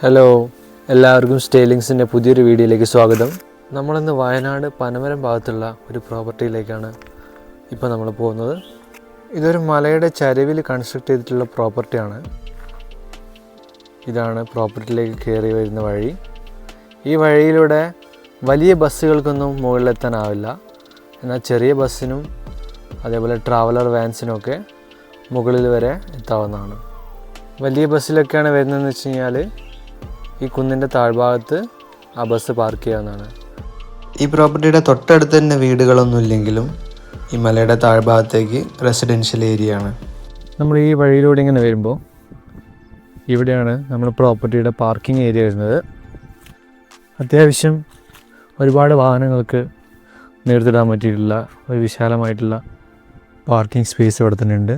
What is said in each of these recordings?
Hello, എല്ലാവർക്കും സ്റ്റേലിങ്സിൻ്റെ പുതിയൊരു വീഡിയോയിലേക്ക് സ്വാഗതം. നമ്മളിന്ന് വയനാട് പനമരം ഭാഗത്തുള്ള ഒരു പ്രോപ്പർട്ടിയിലേക്കാണ് ഇപ്പോൾ നമ്മൾ പോകുന്നത്. ഇതൊരു മലയുടെ ചരിവിൽ കൺസ്ട്രക്ട് ചെയ്തിട്ടുള്ള പ്രോപ്പർട്ടിയാണ്. ഇതാണ് പ്രോപ്പർട്ടിയിലേക്ക് കയറി വരുന്ന വഴി. ഈ വഴിയിലൂടെ വലിയ ബസ്സുകൾക്കൊന്നും മുകളിലെത്താനാവില്ല. എന്നാൽ ചെറിയ ബസ്സിനും അതേപോലെ ട്രാവലർ വാൻസിനുമൊക്കെ മുകളിൽ വരെ എത്താവുന്നതാണ്. വലിയ ബസ്സിലൊക്കെയാണ് വരുന്നതെന്ന് വെച്ച് കഴിഞ്ഞാൽ ഈ കുന്നിൻ്റെ താഴ്ഭാഗത്ത് ആ ബസ് പാർക്ക് ചെയ്യാവുന്നതാണ്. ഈ പ്രോപ്പർട്ടിയുടെ തൊട്ടടുത്ത് തന്നെ വീടുകളൊന്നും ഇല്ലെങ്കിലും ഈ മലയുടെ താഴ്ഭാഗത്തേക്ക് റെസിഡൻഷ്യൽ ഏരിയ ആണ്. നമ്മൾ ഈ വഴിയിലൂടെ ഇങ്ങനെ വരുമ്പോൾ ഇവിടെയാണ് നമ്മൾ പ്രോപ്പർട്ടിയുടെ പാർക്കിംഗ് ഏരിയ വരുന്നത്. അത്യാവശ്യം ഒരുപാട് വാഹനങ്ങൾക്ക് നിർത്തിടാൻ പറ്റിയിട്ടുള്ള ഒരു വിശാലമായിട്ടുള്ള പാർക്കിംഗ് സ്പേസ് ഇവിടെ തന്നെ ഉണ്ട്.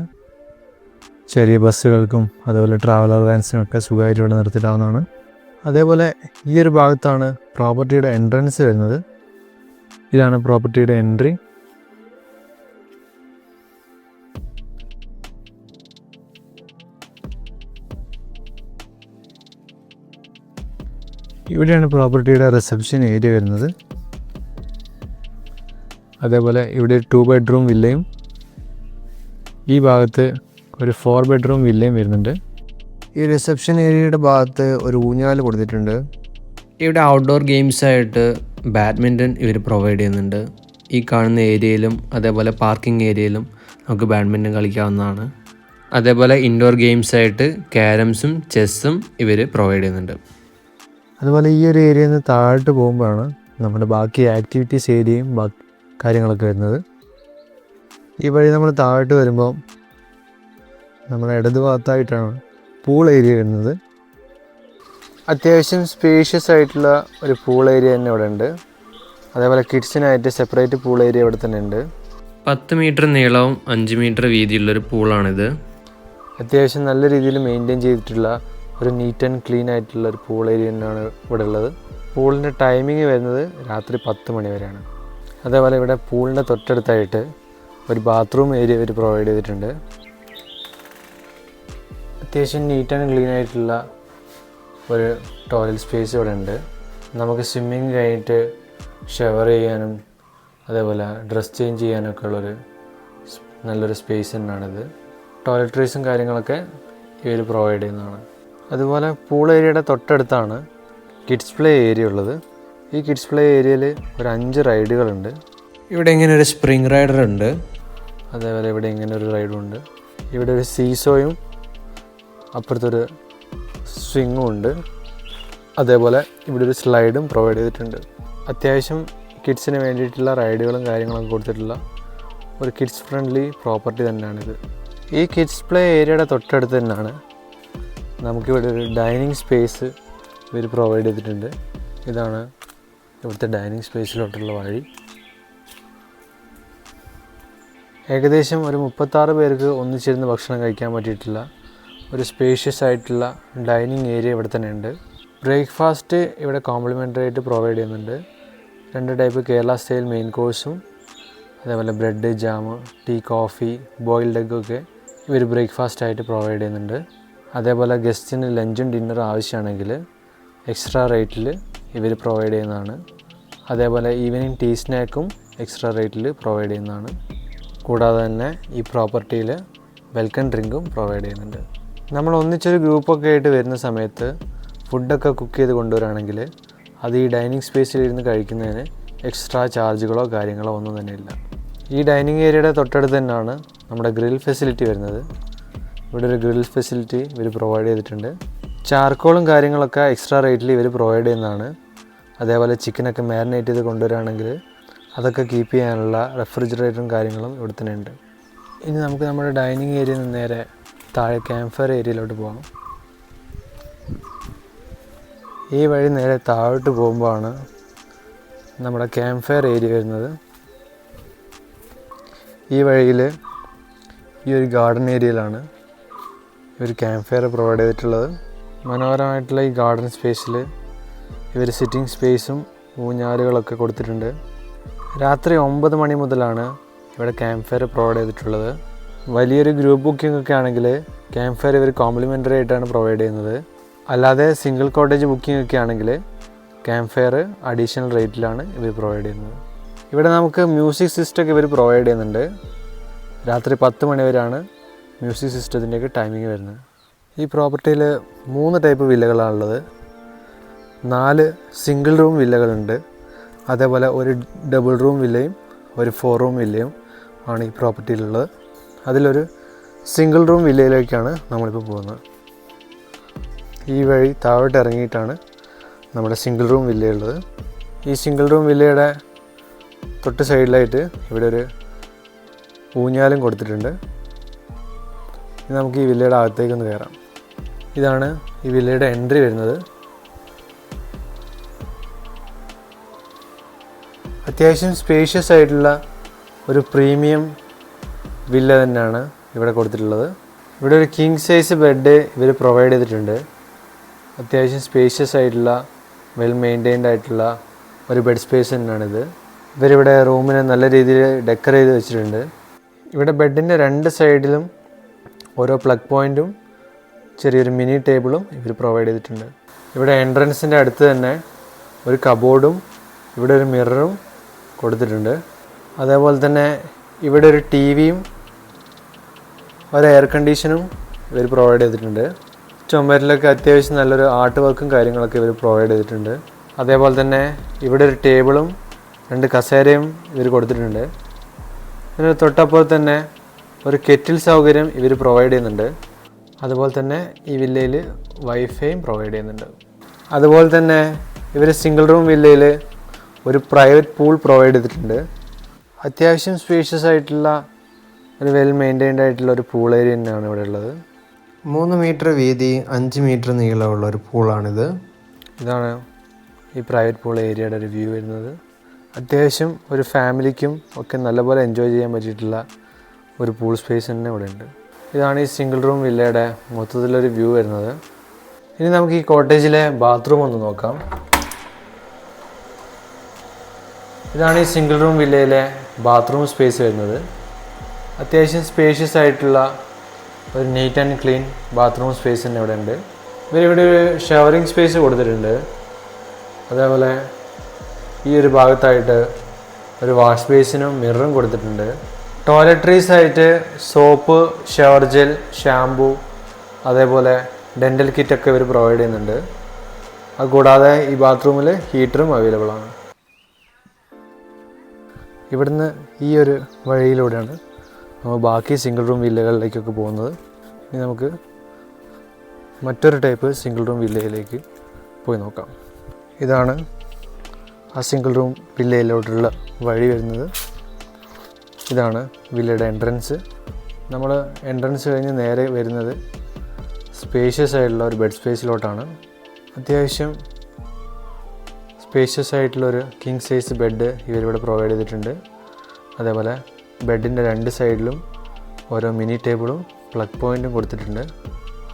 ചെറിയ ബസ്സുകൾക്കും അതുപോലെ ട്രാവലർ വാൻസിനൊക്കെ സുഖമായിട്ട് ഇവിടെ നിർത്തിയിടാവുന്നതാണ്. അതേപോലെ ഈ ഒരു ഭാഗത്താണ് പ്രോപ്പർട്ടിയുടെ എൻട്രൻസ് വരുന്നത്. ഇതാണ് പ്രോപ്പർട്ടിയുടെ എൻട്രി. ഇവിടെയാണ് പ്രോപ്പർട്ടിയുടെ റിസപ്ഷൻ ഏരിയ വരുന്നത്. അതേപോലെ ഇവിടെ 2 ബെഡ്റൂം വില്ലയും ഈ ഭാഗത്ത് ഒരു 4 ബെഡ്റൂം വില്ലയും വരുന്നുണ്ട്. ഈ റിസപ്ഷൻ ഏരിയയുടെ ഭാഗത്ത് ഒരു ഊഞ്ഞാൽ കൊടുത്തിട്ടുണ്ട്. ഇവിടെ ഔട്ട്ഡോർ ഗെയിംസായിട്ട് ബാഡ്മിൻ്റൺ ഇവർ പ്രൊവൈഡ് ചെയ്യുന്നുണ്ട്. ഈ കാണുന്ന ഏരിയയിലും അതേപോലെ പാർക്കിംഗ് ഏരിയയിലും നമുക്ക് ബാഡ്മിൻ്റൺ കളിക്കാവുന്നതാണ്. അതേപോലെ ഇൻഡോർ ഗെയിംസായിട്ട് ക്യാരംസും ചെസ്സും ഇവർ പ്രൊവൈഡ് ചെയ്യുന്നുണ്ട്. അതുപോലെ ഈ ഒരു ഏരിയയിൽ നിന്ന് താഴോട്ട് പോകുമ്പോഴാണ് നമ്മുടെ ബാക്കി ആക്ടിവിറ്റീസ് ഏരിയയും കാര്യങ്ങളൊക്കെ വരുന്നത്. ഈ വഴി നമ്മൾ താഴോട്ട് വരുമ്പോൾ നമ്മുടെ ഇടത് ഭാഗത്തായിട്ടാണ് പൂൾ ഏരിയ വരുന്നത്. അത്യാവശ്യം സ്പേഷ്യസ് ആയിട്ടുള്ള ഒരു പൂൾ ഏരിയ തന്നെ ഇവിടെ ഉണ്ട്. അതേപോലെ കിഡ്സിനായിട്ട് സെപ്പറേറ്റ് പൂൾ ഏരിയ ഇവിടെ തന്നെ ഉണ്ട്. 10 മീറ്റർ നീളവും 5 മീറ്റർ വീതിയുള്ളൊരു പൂളാണിത്. അത്യാവശ്യം നല്ല രീതിയിൽ മെയിൻറ്റെയിൻ ചെയ്തിട്ടുള്ള ഒരു നീറ്റ് ആൻഡ് ക്ലീൻ ആയിട്ടുള്ള ഒരു പൂൾ ഏരിയ തന്നെയാണ് ഇവിടെ ഉള്ളത്. പൂളിൻ്റെ ടൈമിങ് വരുന്നത് രാത്രി 10 മണി വരെയാണ്. അതേപോലെ ഇവിടെ പൂളിൻ്റെ തൊട്ടടുത്തായിട്ട് ഒരു ബാത്റൂം ഏരിയ ഇവർ പ്രൊവൈഡ് ചെയ്തിട്ടുണ്ട്. അത്യാവശ്യം നീറ്റ് ആൻഡ് ക്ലീൻ ആയിട്ടുള്ള ഒരു ടോയ്ലറ്റ് സ്പേസ് ഇവിടെ ഉണ്ട്. നമുക്ക് സ്വിമ്മിങ് കഴിഞ്ഞിട്ട് ഷവർ ചെയ്യാനും അതേപോലെ ഡ്രസ് ചേഞ്ച് ചെയ്യാനൊക്കെ ഉള്ളൊരു നല്ലൊരു സ്പേസ് തന്നെയാണിത്. ടോയ്ലറ്ററീസും കാര്യങ്ങളൊക്കെ ഇവർ പ്രൊവൈഡ് ചെയ്യുന്നതാണ്. അതുപോലെ പൂൾ ഏരിയയുടെ തൊട്ടടുത്താണ് കിഡ്സ് പ്ലേ ഏരിയ ഉള്ളത്. ഈ കിഡ്സ് പ്ലേ ഏരിയയിൽ ഒരു 5 റൈഡുകളുണ്ട്. ഇവിടെ ഇങ്ങനെ ഒരു സ്പ്രിംഗ് റൈഡർ ഉണ്ട്. അതേപോലെ ഇവിടെ ഇങ്ങനെ ഒരു റൈഡും ഉണ്ട്. ഇവിടെ ഒരു സീസോയും അപ്പുറത്തൊരു സ്വിങ്ങും ഉണ്ട്. അതേപോലെ ഇവിടെ ഒരു സ്ലൈഡും പ്രൊവൈഡ് ചെയ്തിട്ടുണ്ട്. അത്യാവശ്യം കിഡ്സിന് വേണ്ടിയിട്ടുള്ള റൈഡുകളും കാര്യങ്ങളൊക്കെ കൊടുത്തിട്ടുള്ള ഒരു കിഡ്സ് ഫ്രണ്ട്ലി പ്രോപ്പർട്ടി തന്നെയാണിത്. ഈ കിഡ്സ് പ്ലേ ഏരിയയുടെ തൊട്ടടുത്ത് തന്നെയാണ് നമുക്കിവിടെ ഒരു ഡൈനിങ് സ്പേസ് ഇവർ പ്രൊവൈഡ് ചെയ്തിട്ടുണ്ട്. ഇതാണ് ഇവിടുത്തെ ഡൈനിങ് സ്പേസിലോട്ടുള്ള വഴി. ഏകദേശം ഒരു 36 പേർക്ക് ഒന്നിച്ചിരുന്ന് ഭക്ഷണം കഴിക്കാൻ പറ്റിയിട്ടുള്ള ഒരു സ്പേഷ്യസ് ആയിട്ടുള്ള ഡൈനിങ് ഏരിയ ഇവിടെ തന്നെ ഉണ്ട്. ബ്രേക്ക്ഫാസ്റ്റ് ഇവിടെ കോംപ്ലിമെൻ്ററി ആയിട്ട് പ്രൊവൈഡ് ചെയ്യുന്നുണ്ട്. 2 ടൈപ്പ് കേരള സ്റ്റൈൽ മെയിൻ കോഴ്സും അതേപോലെ bread, jam, tea, coffee, boiled എഗ്ഗൊക്കെ ഇവർ ബ്രേക്ക്ഫാസ്റ്റ് ആയിട്ട് പ്രൊവൈഡ് ചെയ്യുന്നുണ്ട്. അതേപോലെ ഗസ്റ്റിന് ലഞ്ചും ഡിന്നറും ആവശ്യമാണെങ്കിൽ എക്സ്ട്രാ റേറ്റിൽ ഇവർ പ്രൊവൈഡ് ചെയ്യുന്നതാണ്. അതേപോലെ ഈവനിങ് ടീ സ്നാക്കും എക്സ്ട്രാ റേറ്റിൽ പ്രൊവൈഡ് ചെയ്യുന്നതാണ്. കൂടാതെ തന്നെ ഈ പ്രോപ്പർട്ടിയിൽ വെൽക്കം ഡ്രിങ്കും പ്രൊവൈഡ് ചെയ്യുന്നുണ്ട്. നമ്മൾ ഒന്നിച്ചൊരു ഗ്രൂപ്പൊക്കെ ആയിട്ട് വരുന്ന സമയത്ത് ഫുഡൊക്കെ കുക്ക് ചെയ്ത് കൊണ്ടുവരികയാണെങ്കിൽ അത് ഈ ഡൈനിങ് സ്പേസിലിരുന്ന് കഴിക്കുന്നതിന് എക്സ്ട്രാ ചാർജുകളോ കാര്യങ്ങളോ ഒന്നും തന്നെ ഇല്ല. ഈ ഡൈനിങ് ഏരിയയുടെ തൊട്ടടുത്ത് തന്നെയാണ് നമ്മുടെ ഗ്രിൽ ഫെസിലിറ്റി വരുന്നത്. ഇവിടെ ഒരു ഗ്രിൽ ഫെസിലിറ്റി ഇവർ പ്രൊവൈഡ് ചെയ്തിട്ടുണ്ട്. ചാർക്കോളും കാര്യങ്ങളൊക്കെ എക്സ്ട്രാ റേറ്റിൽ ഇവർ പ്രൊവൈഡ് ചെയ്യുന്നതാണ്. അതേപോലെ ചിക്കനൊക്കെ മാരിനേറ്റ് ചെയ്ത് കൊണ്ടുവരികയാണെങ്കിൽ അതൊക്കെ കീപ്പ് ചെയ്യാനുള്ള റെഫ്രിജറേറ്ററും കാര്യങ്ങളും ഇവിടെ തന്നെ ഉണ്ട്. ഇനി നമുക്ക് നമ്മുടെ ഡൈനിങ് ഏരിയയിൽ നിന്ന് നേരെ താഴെ ക്യാമ്പ് ഫയർ ഏരിയയിലോട്ട് പോകാം. ഈ വഴി നേരെ താഴോട്ട് പോകുമ്പോഴാണ് നമ്മുടെ ക്യാമ്പ് ഫയർ ഏരിയ വരുന്നത്. ഈ വഴിയിൽ ഈ ഒരു ഗാർഡൻ ഏരിയയിലാണ് ഇവർ ക്യാമ്പ് ഫയർ പ്രൊവൈഡ് ചെയ്തിട്ടുള്ളത്. മനോഹരമായിട്ടുള്ള ഈ ഗാർഡൻ സ്പേസിൽ ഇവർ സിറ്റിംഗ് സ്പേസും ഊഞ്ഞാലുകളൊക്കെ കൊടുത്തിട്ടുണ്ട്. രാത്രി 9 മണി മുതലാണ് ഇവിടെ ക്യാമ്പ് ഫയർ പ്രൊവൈഡ് ചെയ്തിട്ടുള്ളത്. വലിയൊരു ഗ്രൂപ്പ് ബുക്കിംഗ് ഒക്കെ ആണെങ്കിൽ ക്യാമ്പ് ഫയർ ഇവർ കോംപ്ലിമെൻ്ററി ആയിട്ടാണ് പ്രൊവൈഡ് ചെയ്യുന്നത്. അല്ലാതെ സിംഗിൾ കോട്ടേജ് ബുക്കിംഗ് ഒക്കെ ആണെങ്കിൽ ക്യാമ്പ് ഫയർ അഡീഷണൽ റേറ്റിലാണ് ഇവർ പ്രൊവൈഡ് ചെയ്യുന്നത്. ഇവിടെ നമുക്ക് മ്യൂസിക് സിസ്റ്റമൊക്കെ ഇവർ പ്രൊവൈഡ് ചെയ്യുന്നുണ്ട്. രാത്രി 10 മണി വരെയാണ് മ്യൂസിക് സിസ്റ്റത്തിൻ്റെയൊക്കെ ടൈമിങ് വരുന്നത്. ഈ പ്രോപ്പർട്ടിയിൽ 3 ടൈപ്പ് വില്ലകളാണുള്ളത്. 4 സിംഗിൾ റൂം വില്ലകളുണ്ട്. അതേപോലെ ഒരു ഡബിൾ റൂം വില്ലയും ഒരു 4 റൂം വില്ലയും ആണ് ഈ പ്രോപ്പർട്ടിയിലുള്ളത്. അതിലൊരു സിംഗിൾ റൂം വില്ലയിലേക്കാണ് നമ്മളിപ്പോൾ പോകുന്നത്. ഈ വഴി താഴോട്ട് ഇറങ്ങിയിട്ടാണ് നമ്മുടെ സിംഗിൾ റൂം വില്ലയുള്ളത്. ഈ സിംഗിൾ റൂം വില്ലയുടെ തൊട്ട് സൈഡിലായിട്ട് ഇവിടെ ഒരു ഊഞ്ഞാലും കൊടുത്തിട്ടുണ്ട്. ഇനി നമുക്ക് ഈ വില്ലയുടെ അകത്തേക്കൊന്ന് കയറാം. ഇതാണ് ഈ വില്ലയുടെ എൻട്രി വരുന്നത്. അത്യാവശ്യം സ്പേഷ്യസ് ആയിട്ടുള്ള ഒരു പ്രീമിയം വില്ല തന്നെയാണ് ഇവിടെ കൊടുത്തിട്ടുള്ളത്. ഇവിടെ ഒരു കിങ് സൈസ് ബെഡ് ഇവർ പ്രൊവൈഡ് ചെയ്തിട്ടുണ്ട്. അത്യാവശ്യം സ്പേഷ്യസ് ആയിട്ടുള്ള വെൽ മെയിൻറ്റൈൻഡ് ആയിട്ടുള്ള ഒരു ബെഡ് സ്പേസ് തന്നെയാണിത്. ഇവരിവിടെ റൂമിനെ നല്ല രീതിയിൽ ഡെക്കറേറ്റ് ചെയ്ത് വെച്ചിട്ടുണ്ട്. ഇവിടെ ബെഡിൻ്റെ 2 സൈഡിലും ഓരോ പ്ലഗ് പോയിൻറ്റും ചെറിയൊരു മിനി ടേബിളും ഇവർ പ്രൊവൈഡ് ചെയ്തിട്ടുണ്ട്. ഇവിടെ എൻട്രൻസിൻ്റെ അടുത്ത് തന്നെ ഒരു കബോർഡും ഇവിടെ ഒരു മിററും കൊടുത്തിട്ടുണ്ട്. അതേപോലെ തന്നെ ഇവിടെ ഒരു ടി വിയും ഒരു എയർ കണ്ടീഷനും ഇവർ പ്രൊവൈഡ് ചെയ്തിട്ടുണ്ട്. ചുമരിലൊക്കെ അത്യാവശ്യം നല്ലൊരു ആർട്ട് വർക്കും കാര്യങ്ങളൊക്കെ ഇവർ പ്രൊവൈഡ് ചെയ്തിട്ടുണ്ട്. അതേപോലെ തന്നെ ഇവിടെ ഒരു ടേബിളും 2 കസേരയും ഇവർ കൊടുത്തിട്ടുണ്ട്. ഇതിന് തൊട്ടപ്പുറത്ത് തന്നെ ഒരു കെറ്റിൽ സൗകര്യം ഇവർ പ്രൊവൈഡ് ചെയ്യുന്നുണ്ട്. അതുപോലെ തന്നെ ഈ വില്ലയിൽ വൈഫൈയും പ്രൊവൈഡ് ചെയ്യുന്നുണ്ട്. അതുപോലെ തന്നെ ഇവർ സിംഗിൾ റൂം വില്ലയിൽ ഒരു പ്രൈവറ്റ് പൂൾ പ്രൊവൈഡ് ചെയ്തിട്ടുണ്ട്. അത്യാവശ്യം സ്പേഷ്യസ് ആയിട്ടുള്ള ഒരു വെൽ മെയിൻറ്റൈൻഡ് ആയിട്ടുള്ള ഒരു പൂൾ ഏരിയ തന്നെയാണ് ഇവിടെ ഉള്ളത്. 3 മീറ്റർ വീതി 5 മീറ്റർ നീളമുള്ള ഒരു പൂളാണിത്. ഇതാണ് ഈ പ്രൈവറ്റ് പൂൾ ഏരിയയുടെ ഒരു വ്യൂ വരുന്നത്. അത്യാവശ്യം ഒരു ഫാമിലിക്കും ഒക്കെ നല്ലപോലെ എൻജോയ് ചെയ്യാൻ പറ്റിയിട്ടുള്ള ഒരു പൂൾ സ്പേസ് തന്നെ ഇവിടെ ഉണ്ട്. ഇതാണ് ഈ സിംഗിൾ റൂം വില്ലയുടെ മൊത്തത്തിലൊരു വ്യൂ വരുന്നത്. ഇനി നമുക്ക് ഈ കോട്ടേജിലെ ബാത്റൂം ഒന്ന് നോക്കാം. ഇതാണ് ഈ സിംഗിൾ റൂം വില്ലയിലെ ബാത്റൂം സ്പേസ് വരുന്നത്. അത്യാവശ്യം സ്പേഷ്യസ് ആയിട്ടുള്ള ഒരു neat and clean bathroom space തന്നെ ഇവിടെ ഉണ്ട്. ഇവരിവിടെ ഒരു ഷവറിങ് സ്പേസ് കൊടുത്തിട്ടുണ്ട്. അതേപോലെ ഈ ഒരു ഭാഗത്തായിട്ട് ഒരു വാഷ് ബേസിനും മിററും കൊടുത്തിട്ടുണ്ട്. ടോയ്ലറ്ററീസ് ആയിട്ട് സോപ്പ്, ഷവർ ജെൽ, ഷാംപൂ, അതേപോലെ ഡെൻ്റൽ കിറ്റൊക്കെ ഇവർ പ്രൊവൈഡ് ചെയ്യുന്നുണ്ട്. അതുകൂടാതെ ഈ ബാത്റൂമിൽ ഹീറ്ററും അവൈലബിൾ ആണ്. ഇവിടുന്ന് ഈ ഒരു വഴിയിലൂടെയാണ് നമ്മൾ ബാക്കി സിംഗിൾ റൂം വില്ലകളിലേക്കൊക്കെ പോകുന്നത്. ഇനി നമുക്ക് മറ്റൊരു ടൈപ്പ് സിംഗിൾ റൂം വില്ലയിലേക്ക് പോയി നോക്കാം. ഇതാണ് ആ സിംഗിൾ റൂം വില്ലയിലോട്ടുള്ള വഴി വരുന്നത്. ഇതാണ് വില്ലയുടെ എൻട്രൻസ്. നമ്മൾ എൻട്രൻസ് കഴിഞ്ഞ് നേരെ വരുന്നത് സ്പേഷ്യസ് ആയിട്ടുള്ള ഒരു ബെഡ് സ്പേസിലോട്ടാണ്. അത്യാവശ്യം സ്പേഷ്യസ് ആയിട്ടുള്ളൊരു കിങ് സൈസ് ബെഡ് ഇവരിവിടെ പ്രൊവൈഡ് ചെയ്തിട്ടുണ്ട്. അതേപോലെ ബെഡിൻ്റെ 2 സൈഡിലും ഓരോ മിനി ടേബിളും പ്ലഗ് പോയിൻറ്റും കൊടുത്തിട്ടുണ്ട്.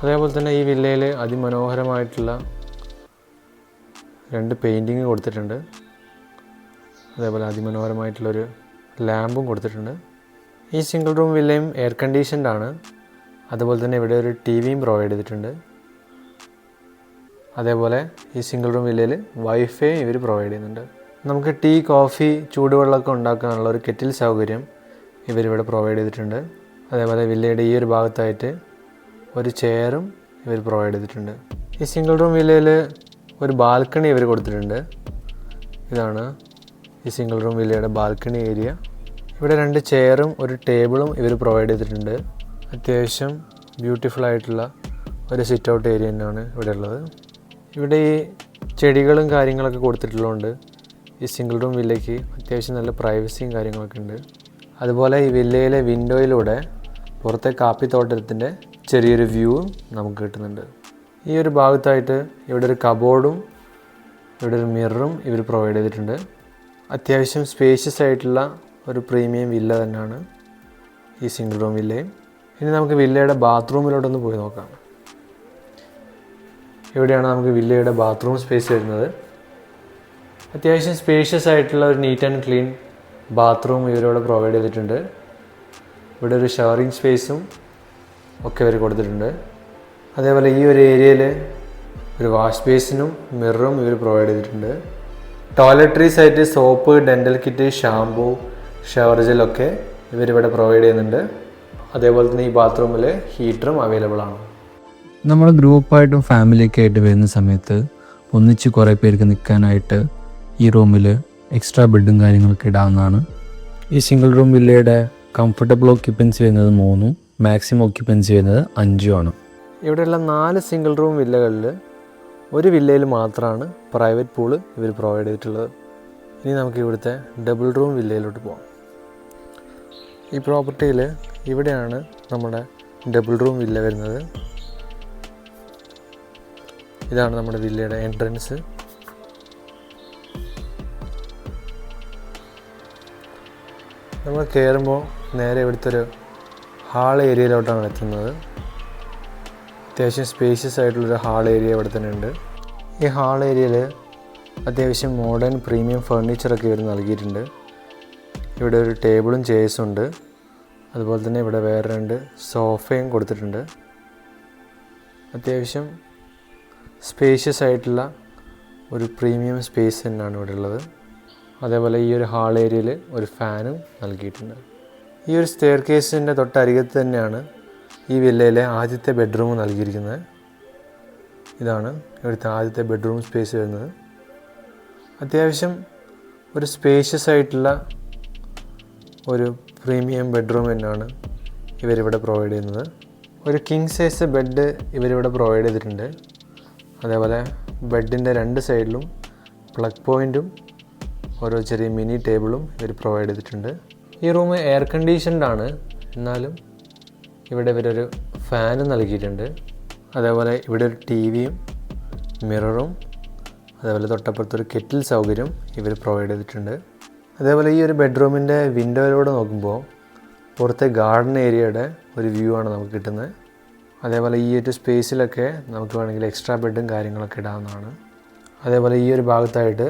അതേപോലെ തന്നെ ഈ വില്ലയിൽ അതിമനോഹരമായിട്ടുള്ള 2 പെയിൻറ്റിങ് കൊടുത്തിട്ടുണ്ട്. അതേപോലെ അതിമനോഹരമായിട്ടുള്ളൊരു ലാമ്പും കൊടുത്തിട്ടുണ്ട്. ഈ സിംഗിൾ റൂം വില്ലയും എയർ കണ്ടീഷൻഡ് ആണ്. അതുപോലെ തന്നെ ഇവിടെ ഒരു ടി വിയും പ്രൊവൈഡ് ചെയ്തിട്ടുണ്ട്. അതേപോലെ ഈ സിംഗിൾ റൂം വില്ലയിൽ വൈഫൈ ഇവർ പ്രൊവൈഡ് ചെയ്യുന്നുണ്ട്. നമുക്ക് ടീ, കോഫി, ചൂടുവെള്ളമൊക്കെ ഉണ്ടാക്കാനുള്ള ഒരു കെറ്റിൽ സൗകര്യം ഇവരിവിടെ പ്രൊവൈഡ് ചെയ്തിട്ടുണ്ട്. അതേപോലെ വില്ലയുടെ ഈ ഒരു ഭാഗത്തായിട്ട് ഒരു ചെയറും ഇവർ പ്രൊവൈഡ് ചെയ്തിട്ടുണ്ട്. ഈ സിംഗിൾ റൂം വില്ലയിൽ ഒരു ബാൽക്കണി ഇവർ കൊടുത്തിട്ടുണ്ട്. ഇതാണ് ഈ സിംഗിൾ റൂം വില്ലയുടെ ബാൽക്കണി ഏരിയ. ഇവിടെ 2 ചെയറും ഒരു ടേബിളും ഇവർ പ്രൊവൈഡ് ചെയ്തിട്ടുണ്ട്. അത്യാവശ്യം ബ്യൂട്ടിഫുൾ ആയിട്ടുള്ള ഒരു സിറ്റ് ഔട്ട് ഏരിയ തന്നെയാണ് ഇവിടെ ഉള്ളത്. ഇവിടെ ഈ ചെടികളും കാര്യങ്ങളൊക്കെ കൊടുത്തിട്ടുള്ളതുകൊണ്ട് ഈ സിംഗിൾ റൂം വില്ലയ്ക്ക് അത്യാവശ്യം നല്ല പ്രൈവസിയും കാര്യങ്ങളൊക്കെ ഉണ്ട്. അതുപോലെ ഈ വില്ലയിലെ വിൻഡോയിലൂടെ പുറത്തെ കാപ്പിത്തോട്ടത്തിൻ്റെ ചെറിയൊരു വ്യൂവും നമുക്ക് കിട്ടുന്നുണ്ട്. ഈ ഒരു ഭാഗത്തായിട്ട് ഇവിടെ ഒരു കബോർഡും ഇവിടെ ഒരു മിററും ഇവർ പ്രൊവൈഡ് ചെയ്തിട്ടുണ്ട്. അത്യാവശ്യം സ്പേഷ്യസ് ആയിട്ടുള്ള ഒരു പ്രീമിയം വില്ല തന്നെയാണ് ഈ സിംഗിൾ റൂം വില്ലയും. ഇനി നമുക്ക് വില്ലയുടെ ബാത്റൂമിലോട്ടൊന്ന് പോയി നോക്കാം. ഇവിടെയാണ് നമുക്ക് വില്ലയുടെ ബാത്റൂം സ്പേസ് വരുന്നത്. അത്യാവശ്യം സ്പേഷ്യസ് ആയിട്ടുള്ള ഒരു നീറ്റ് ആൻഡ് ക്ലീൻ ബാത്റൂം ഇവരിവിടെ പ്രൊവൈഡ് ചെയ്തിട്ടുണ്ട്. ഇവിടെ ഒരു ഷവറിങ് സ്പേസും ഒക്കെ ഇവർ കൊടുത്തിട്ടുണ്ട്. അതേപോലെ ഈ ഒരു ഏരിയയിൽ ഒരു വാഷ് ബേസിനും മിററും ഇവർ പ്രൊവൈഡ് ചെയ്തിട്ടുണ്ട്. ടോയ്ലറ്ററീസ് ആയിട്ട് soap, dental kit, shampoo, shower ജെല്ലൊക്കെ ഇവരിവിടെ പ്രൊവൈഡ് ചെയ്യുന്നുണ്ട്. അതേപോലെ തന്നെ ഈ ബാത്റൂമിൽ ഹീറ്ററും അവൈലബിൾ ആണ്. നമ്മൾ ഗ്രൂപ്പായിട്ടും ഫാമിലിയൊക്കെ ആയിട്ട് വരുന്ന സമയത്ത് ഒന്നിച്ച് കുറേ പേർക്ക് നിൽക്കാനായിട്ട് ഈ റൂമിൽ എക്സ്ട്രാ ബെഡും കാര്യങ്ങളൊക്കെ ഇടാവുന്നതാണ്. ഈ സിംഗിൾ റൂം വില്ലയുടെ കംഫർട്ടബിൾ ഓക്യുപ്പൻസി വരുന്നത് 3, മാക്സിമം ഓക്യുപ്പൻസി വരുന്നത് 5 ആണ്. ഇവിടെയുള്ള 4 സിംഗിൾ റൂം വില്ലകളിൽ ഒരു വില്ലയിൽ മാത്രമാണ് പ്രൈവറ്റ് പൂള് ഇവർ പ്രൊവൈഡ് ചെയ്തിട്ടുള്ളത്. ഇനി നമുക്ക് ഇവിടുത്തെ ഡബിൾ റൂം വില്ലയിലോട്ട് പോകാം. ഈ പ്രോപ്പർട്ടിയിൽ ഇവിടെയാണ് നമ്മുടെ ഡബിൾ റൂം വില്ല വരുന്നത്. ഇതാണ് നമ്മുടെ വില്ലയുടെ എൻട്രൻസ്. നമ്മൾ കയറുമ്പോൾ നേരെ ഇവിടുത്തെ ഒരു ഹാൾ ഏരിയയിലോട്ടാണ് എത്തുന്നത്. അത്യാവശ്യം സ്പേഷ്യസ് ആയിട്ടുള്ളൊരു ഹാൾ ഏരിയ ഇവിടെ തന്നെ ഉണ്ട്. ഈ ഹാൾ ഏരിയയിൽ അത്യാവശ്യം മോഡേൺ പ്രീമിയം ഫർണിച്ചറൊക്കെ ഇവർ നൽകിയിട്ടുണ്ട്. ഇവിടെ ഒരു ടേബിളും ചെയർസും ഉണ്ട്. അതുപോലെ തന്നെ ഇവിടെ വേറെ 2 സോഫയും കൊടുത്തിട്ടുണ്ട്. അത്യാവശ്യം സ്പേഷ്യസ് ആയിട്ടുള്ള ഒരു പ്രീമിയം സ്പേസ് തന്നെയാണ് ഇവിടെ ഉള്ളത്. അതേപോലെ ഈ ഒരു ഹാൾ ഏരിയയിൽ ഒരു ഫാനും നൽകിയിട്ടുണ്ട്. ഈ ഒരു സ്റ്റെയർ കേസിൻ്റെ തൊട്ടരികത്ത് തന്നെയാണ് ഈ വില്ലയിലെ ആദ്യത്തെ ബെഡ്റൂം നൽകിയിരിക്കുന്നത്. ഇതാണ് ഇവിടുത്തെ ആദ്യത്തെ ബെഡ്റൂം സ്പേസ് വരുന്നത്. അത്യാവശ്യം ഒരു സ്പേഷ്യസ് ആയിട്ടുള്ള ഒരു പ്രീമിയം ബെഡ്റൂം തന്നെയാണ് ഇവരിവിടെ പ്രൊവൈഡ് ചെയ്യുന്നത്. ഒരു കിങ് സൈസ് ബെഡ് ഇവരിവിടെ പ്രൊവൈഡ് ചെയ്തിട്ടുണ്ട്. അതേപോലെ ബെഡിൻ്റെ 2 സൈഡിലും പ്ലഗ് പോയിൻറ്റും ഓരോ ചെറിയ മിനി ടേബിളും ഇവർ പ്രൊവൈഡ് ചെയ്തിട്ടുണ്ട്. ഈ റൂം എയർ കണ്ടീഷൻഡ് ആണ്, എന്നാലും ഇവിടെ ഇവരൊരു ഫാനും നൽകിയിട്ടുണ്ട്. അതേപോലെ ഇവിടെ ഒരു ടിവിയും മിററും അതേപോലെ തൊട്ടപ്പുറത്തൊരു കെറ്റിൽ സൗകര്യം ഇവർ പ്രൊവൈഡ് ചെയ്തിട്ടുണ്ട്. അതേപോലെ ഈ ഒരു ബെഡ്റൂമിൻ്റെ വിൻഡോയിലൂടെ നോക്കുമ്പോൾ പുറത്തെ ഗാർഡൻ ഏരിയയുടെ ഒരു വ്യൂ ആണ് നമുക്ക് കിട്ടുന്നത്. അതേപോലെ ഈ ഒരു സ്പേസിലൊക്കെ നമുക്ക് വേണമെങ്കിൽ എക്സ്ട്രാ ബെഡും കാര്യങ്ങളൊക്കെ ഇടാവുന്നതാണ്. അതേപോലെ ഈ ഒരു ഭാഗത്തായിട്ട്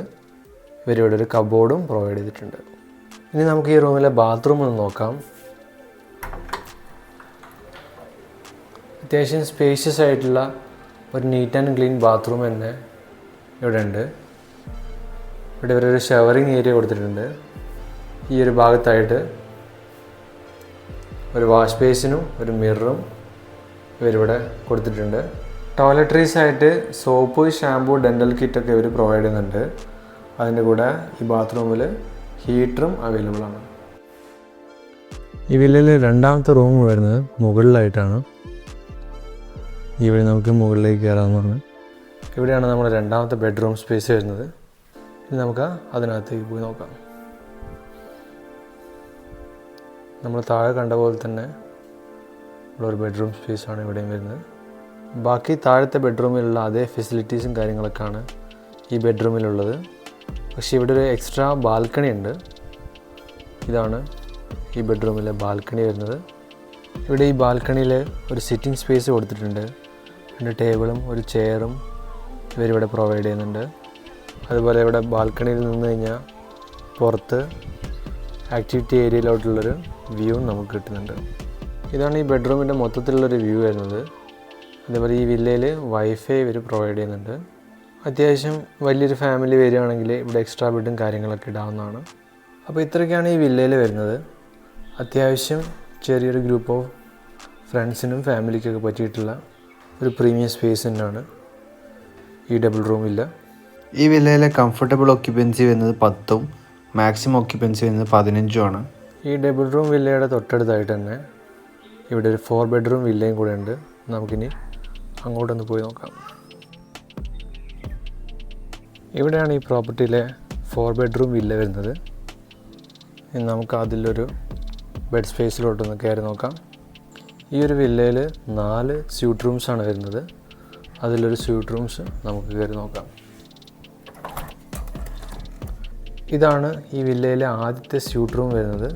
ഇവരിവിടെ ഒരു കബോർഡും പ്രൊവൈഡ് ചെയ്തിട്ടുണ്ട്. ഇനി നമുക്ക് ഈ റൂമിലെ ബാത്റൂം ഒന്ന് നോക്കാം. അത്യാവശ്യം സ്പേഷ്യസ് ആയിട്ടുള്ള ഒരു നീറ്റ് ആൻഡ് ക്ലീൻ ബാത്റൂം തന്നെ ഇവിടെ ഉണ്ട്. ഇവിടെ ഒരു ഷവറിങ് ഏരിയ കൊടുത്തിട്ടുണ്ട്. ഈ ഒരു ഭാഗത്തായിട്ട് ഒരു വാഷ് ബേസിനും ഒരു മിററും ഇവരിവിടെ കൊടുത്തിട്ടുണ്ട്. ടോയ്ലറ്ററീസ് ആയിട്ട് സോപ്പ്, ഷാമ്പൂ, ഡെൻ്റൽ കിറ്റൊക്കെ ഇവർ പ്രൊവൈഡ് ചെയ്യുന്നുണ്ട്. അതിൻ്റെ കൂടെ ഈ ബാത്റൂമിൽ ഹീറ്ററും അവൈലബിൾ ആണ്. ഈ വില്ലയിൽ 2ാമത്തെ റൂം വരുന്നത് മുകളിലായിട്ടാണ്. ഈ വഴി നമുക്ക് മുകളിലേക്ക് കയറാവുന്നതാണ്. ഇവിടെയാണ് നമ്മുടെ 2ാമത്തെ ബെഡ്റൂം സ്പേസ് വരുന്നത്. ഇനി നമുക്ക് അതിനകത്തേക്ക് പോയി നോക്കാം. നമ്മൾ താഴെ കണ്ട പോലെ തന്നെ ഉള്ളൊരു ബെഡ്റൂം സ്പേസാണ് ഇവിടെയും വരുന്നത്. ബാക്കി താഴത്തെ ബെഡ്റൂമിലുള്ള അതേ ഫെസിലിറ്റീസും കാര്യങ്ങളൊക്കെയാണ് ഈ ബെഡ്റൂമിലുള്ളത്. പക്ഷേ ഇവിടെ ഒരു എക്സ്ട്രാ ബാൽക്കണി ഉണ്ട്. ഇതാണ് ഈ ബെഡ്റൂമിലെ ബാൽക്കണി വരുന്നത്. ഇവിടെ ഈ ബാൽക്കണിയിൽ ഒരു സിറ്റിംഗ് സ്പേസ് കൊടുത്തിട്ടുണ്ട്. 2 ടേബിളും ഒരു ചെയറും ഇവരിവിടെ പ്രൊവൈഡ് ചെയ്യുന്നുണ്ട്. അതുപോലെ ഇവിടെ ബാൽക്കണിയിൽ നിന്ന് കഴിഞ്ഞാൽ പുറത്ത് ആക്ടിവിറ്റി ഏരിയയിലോട്ടുള്ളൊരു വ്യൂ നമുക്ക് കിട്ടുന്നുണ്ട്. ഇതാണ് ഈ ബെഡ്റൂമിൻ്റെ മൊത്തത്തിലുള്ളൊരു വ്യൂ വരുന്നത്. അതേപോലെ ഈ വില്ലയിൽ വൈഫൈ ഇവർ പ്രൊവൈഡ് ചെയ്യുന്നുണ്ട്. അത്യാവശ്യം വലിയൊരു ഫാമിലി വരികയാണെങ്കിൽ ഇവിടെ എക്സ്ട്രാ ബെഡും കാര്യങ്ങളൊക്കെ ഇടാവുന്നതാണ്. അപ്പോൾ ഇത്രയൊക്കെയാണ് ഈ വില്ലയിൽ വരുന്നത്. അത്യാവശ്യം ചെറിയൊരു ഗ്രൂപ്പ് ഓഫ് ഫ്രണ്ട്സിനും ഫാമിലിക്കൊക്കെ പറ്റിയിട്ടുള്ള ഒരു പ്രീമിയം സ്പേസ് തന്നെയാണ് ഈ ഡബിൾ റൂം വില്ല. ഈ വില്ലയിലെ കംഫർട്ടബിൾ ഓക്യുപ്പൻസി വരുന്നത് 10ഉം മാക്സിമം ഓക്യുപ്പൻസി വരുന്നത് 15ഉം ആണ്. ഈ ഡബിൾ റൂം വില്ലയുടെ തൊട്ടടുത്തായിട്ട് തന്നെ ഇവിടെ ഒരു 4 ബെഡ്റൂം വില്ലയും കൂടെ ഉണ്ട്. നമുക്കിനി അങ്ങോട്ടൊന്ന് പോയി നോക്കാം. ഇവിടെയാണ് ഈ പ്രോപ്പർട്ടിയിലെ 4 ബെഡ്റൂം വില്ല വരുന്നത്. ഇനി നമുക്ക് അതിലൊരു ബെഡ് സ്പേസിലോട്ടൊന്ന് കയറി നോക്കാം. ഈ ഒരു വില്ലയിൽ 4 സ്യൂട്ട് റൂംസാണ് വരുന്നത്. അതിലൊരു സ്യൂട്ട് റൂംസ് നമുക്ക് കയറി നോക്കാം. ഇതാണ് ഈ വില്ലയിലെ ആദ്യത്തെ സ്യൂട്ട് റൂം വരുന്നത്.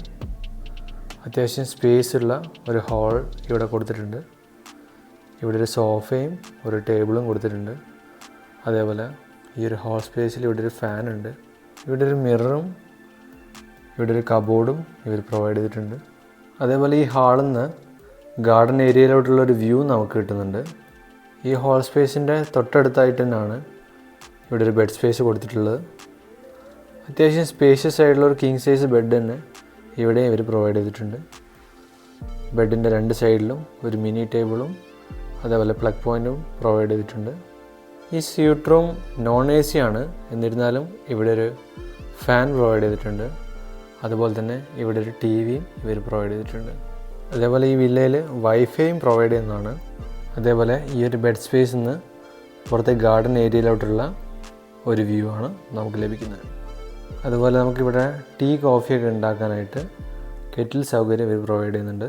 അത്യാവശ്യം സ്പേസ് ഉള്ള ഒരു ഹാൾ ഇവിടെ കൊടുത്തിട്ടുണ്ട്. ഇവിടെ ഒരു സോഫയും ഒരു ടേബിളും കൊടുത്തിട്ടുണ്ട്. അതേപോലെ ഈ ഒരു ഹാൾ സ്പേസിൽ ഇവിടെ ഒരു ഫാനുണ്ട്. ഇവിടെ ഒരു മിററും ഇവിടെ ഒരു കബോർഡും ഇവർ പ്രൊവൈഡ് ചെയ്തിട്ടുണ്ട്. അതേപോലെ ഈ ഹാളിൽ നിന്ന് ഗാർഡൻ ഏരിയയിലോട്ടുള്ളൊരു വ്യൂ നമുക്ക് കിട്ടുന്നുണ്ട്. ഈ ഹോൾ സ്പേസിൻ്റെ തൊട്ടടുത്തായിട്ട് തന്നെയാണ് ഇവിടെ ഒരു ബെഡ് സ്പേസ് കൊടുത്തിട്ടുള്ളത്. അത്യാവശ്യം സ്പേഷ്യസ് ആയിട്ടുള്ള ഒരു കിങ് സൈസ് ബെഡ് തന്നെ ഇവിടെയും ഇവർ പ്രൊവൈഡ് ചെയ്തിട്ടുണ്ട്. ബെഡിൻ്റെ 2 സൈഡിലും ഒരു മിനി ടേബിളും അതേപോലെ പ്ലഗ് പോയിൻറ്റും പ്രൊവൈഡ് ചെയ്തിട്ടുണ്ട്. ഈ സ്യൂട്ട് റൂം നോൺ AC ആണ്. എന്നിരുന്നാലും ഇവിടെ ഒരു ഫാൻ പ്രൊവൈഡ് ചെയ്തിട്ടുണ്ട്. അതുപോലെ തന്നെ ഇവിടെ ഒരു TVയും ഇവർ പ്രൊവൈഡ് ചെയ്തിട്ടുണ്ട്. അതേപോലെ ഈ വില്ലയിൽ വൈഫൈയും പ്രൊവൈഡ് ചെയ്യുന്നതാണ്. അതേപോലെ ഈ ഒരു ബെഡ് സ്പേസിൽ നിന്ന് പുറത്തെ ഗാർഡൻ ഏരിയയിലോട്ടുള്ള ഒരു വ്യൂ ആണ് നമുക്ക് ലഭിക്കുന്നത്. അതുപോലെ നമുക്കിവിടെ ടീ കോഫിയൊക്കെ ഉണ്ടാക്കാനായിട്ട് കെറ്റിൽ സൗകര്യം ഇവർ പ്രൊവൈഡ് ചെയ്യുന്നുണ്ട്.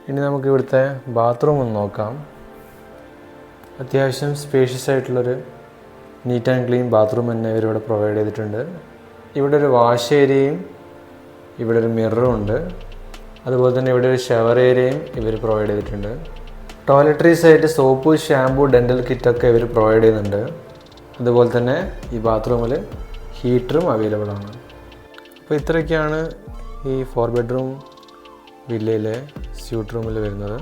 ഇനി നമുക്ക് ഇവിടുത്തെ ബാത്റൂം ഒന്ന് നോക്കാം. അത്യാവശ്യം സ്പേഷ്യസ് ആയിട്ടുള്ളൊരു നീറ്റ് ആൻഡ് ക്ലീൻ ബാത്റൂം തന്നെ ഇവരിവിടെ പ്രൊവൈഡ് ചെയ്തിട്ടുണ്ട്. ഇവിടെ ഒരു വാഷ് ഏരിയയും ഇവിടെ ഒരു മിററും ഉണ്ട്. അതുപോലെ തന്നെ ഇവിടെ ഒരു ഷവർ ഏരിയയും ഇവർ പ്രൊവൈഡ് ചെയ്തിട്ടുണ്ട്. ടോയ്ലറ്ററീസ് ആയിട്ട് സോപ്പ്, ഷാമ്പു, ഡെൻ്റൽ കിറ്റൊക്കെ ഇവർ പ്രൊവൈഡ് ചെയ്യുന്നുണ്ട്. അതുപോലെ തന്നെ ഈ ബാത്റൂമിൽ ഹീറ്ററും അവൈലബിൾ ആണ്. അപ്പോൾ ഇത്രയൊക്കെയാണ് ഈ 4 ബെഡ്റൂം വില്ലയിലെ സ്യൂട്ട് റൂമിൽ വരുന്നത്.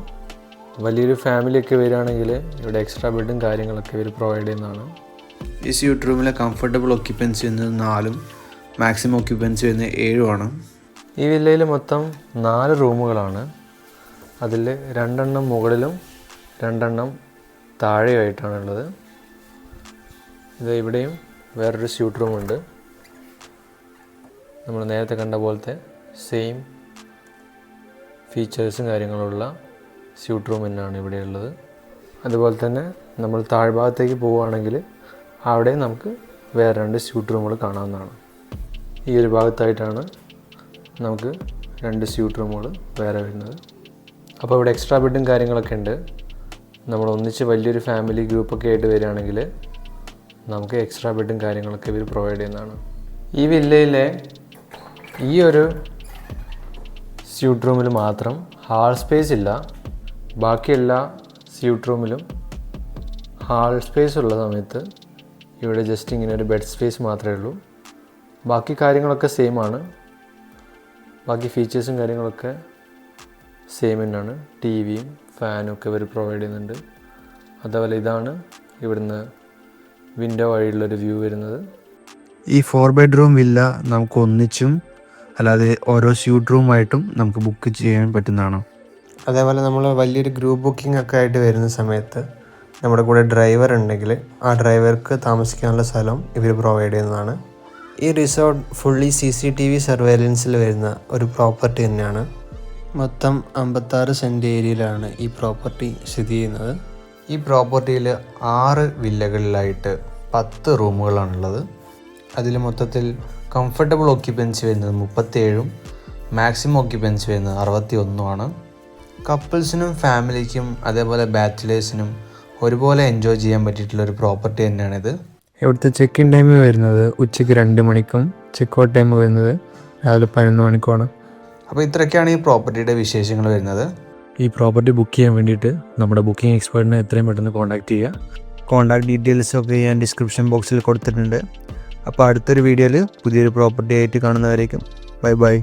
വലിയൊരു ഫാമിലിയൊക്കെ വരികയാണെങ്കിൽ ഇവിടെ എക്സ്ട്രാ ബെഡും കാര്യങ്ങളൊക്കെ ഇവർ പ്രൊവൈഡ് ചെയ്യുന്നതാണ്. ഈ സ്യൂട്ട് റൂമിലെ കംഫർട്ടബിൾ ഒക്യുപ്പൻസി വരുന്നത് 4ഉം മാക്സിമം ഒക്യുപ്പൻസി വരുന്നത് 7ഉമാണ്. ഈ വില്ലയിൽ മൊത്തം 4 റൂമുകളാണ്. അതിൽ 2 എണ്ണം മുകളിലും 2 എണ്ണം താഴെയായിട്ടാണുള്ളത്. ഇത് ഇവിടെയും വേറൊരു സ്യൂട്ട് റൂമുണ്ട്. നമ്മൾ നേരത്തെ കണ്ട പോലത്തെ സെയിം ഫീച്ചേഴ്സും കാര്യങ്ങളുള്ള സ്യൂട്ട് റൂം തന്നെയാണ് ഇവിടെയുള്ളത്. അതുപോലെ തന്നെ നമ്മൾ താഴ്ഭാഗത്തേക്ക് പോവുകയാണെങ്കിൽ അവിടെ നമുക്ക് വേറെ 2 സ്യൂട്ട് റൂമുകൾ കാണാവുന്നതാണ്. ഈ ഒരു ഭാഗത്തായിട്ടാണ് നമുക്ക് 2 സ്യൂട്ട് റൂമുകൾ വേറെ വരുന്നത്. അപ്പോൾ ഇവിടെ എക്സ്ട്രാ ബെഡും കാര്യങ്ങളൊക്കെ ഉണ്ട്. നമ്മൾ ഒന്നിച്ച് വലിയൊരു ഫാമിലി ഗ്രൂപ്പൊക്കെ ആയിട്ട് വരികയാണെങ്കിൽ നമുക്ക് എക്സ്ട്രാ ബെഡും കാര്യങ്ങളൊക്കെ ഇവർ പ്രൊവൈഡ് ചെയ്യുന്നതാണ്. ഈ വില്ലയിലെ ഈ ഒരു സ്യൂട്ട് റൂമിൽ മാത്രം ഹാൾ സ്പേസ് ഇല്ല. ബാക്കി എല്ലാ സ്യൂട്ട് റൂമിലും ഹാൾ സ്പേസ് ഉള്ള സമയത്ത് ഇവിടെ ജസ്റ്റ് ഇങ്ങനെ ഒരു ബെഡ് സ്പേസ് മാത്രമേ ഉള്ളൂ. ബാക്കി കാര്യങ്ങളൊക്കെ സെയിം ആണ്. ബാക്കി ഫീച്ചേഴ്സും കാര്യങ്ങളൊക്കെ സെയിം തന്നെയാണ്. TVയും ഫാനും ഒക്കെ ഇവർ പ്രൊവൈഡ് ചെയ്യുന്നുണ്ട്. അതേപോലെ ഇതാണ് ഇവിടുന്ന് വിൻഡോ വഴിയുള്ളൊരു വ്യൂ വരുന്നത്. ഈ 4 ബെഡ്റൂം വില്ല നമുക്ക് ഒന്നിച്ചും അല്ലാതെ ഓരോ സ്യൂട്ട് റൂമായിട്ടും നമുക്ക് ബുക്ക് ചെയ്യാൻ പറ്റുന്നതാണ്. അതേപോലെ നമ്മൾ വലിയൊരു ഗ്രൂപ്പ് ബുക്കിംഗ് ഒക്കെ ആയിട്ട് വരുന്ന സമയത്ത് നമ്മുടെ കൂടെ ഡ്രൈവർ ഉണ്ടെങ്കിൽ ആ ഡ്രൈവർക്ക് താമസിക്കാനുള്ള സ്ഥലം ഇവർ പ്രൊവൈഡ് ചെയ്യുന്നതാണ്. ഈ റിസോർട്ട് ഫുള്ളി CCTV സർവൈലൻസിൽ വരുന്ന ഒരു പ്രോപ്പർട്ടി തന്നെയാണ്. മൊത്തം 56 സെൻറ്റ് ഏരിയയിലാണ് ഈ പ്രോപ്പർട്ടി സ്ഥിതി ചെയ്യുന്നത്. ഈ പ്രോപ്പർട്ടിയിൽ 6 വില്ലകളിലായിട്ട് 10 റൂമുകളാണുള്ളത്. അതിൽ മൊത്തത്തിൽ കംഫർട്ടബിൾ ഒക്യുപ്പൻസി വരുന്നത് 37ഉം മാക്സിമം ഒക്യുപ്പൻസി വരുന്നത് 61ഉമാണ്. കപ്പിൾസിനും ഫാമിലിക്കും അതേപോലെ ബാച്ചിലേഴ്സിനും ഒരുപോലെ എൻജോയ് ചെയ്യാൻ പറ്റിയിട്ടുള്ളൊരു പ്രോപ്പർട്ടി തന്നെയാണിത്. ഇവിടുത്തെ ചെക്ക് ഇൻ ടൈം വരുന്നത് ഉച്ചയ്ക്ക് 2 മണിക്കും ചെക്ക് ഔട്ട് ടൈം വരുന്നത് രാവിലെ 11 മണിക്കുമാണ്. അപ്പോൾ ഇത്രയൊക്കെയാണ് ഈ പ്രോപ്പർട്ടിയുടെ വിശേഷങ്ങൾ വരുന്നത്. ഈ പ്രോപ്പർട്ടി ബുക്ക് ചെയ്യാൻ വേണ്ടിയിട്ട് നമ്മുടെ ബുക്കിംഗ് എക്സ്പേർട്ടിനെ എത്രയും പെട്ടെന്ന് കോൺടാക്ട് ചെയ്യുക. കോൺടാക്ട് ഡീറ്റെയിൽസൊക്കെ ഞാൻ ഡിസ്ക്രിപ്ഷൻ ബോക്സിൽ കൊടുത്തിട്ടുണ്ട്. അപ്പോൾ അടുത്തൊരു വീഡിയോയിൽ പുതിയൊരു പ്രോപ്പർട്ടി ആയിട്ട് കാണുന്നവരേക്കും ബൈ ബൈ.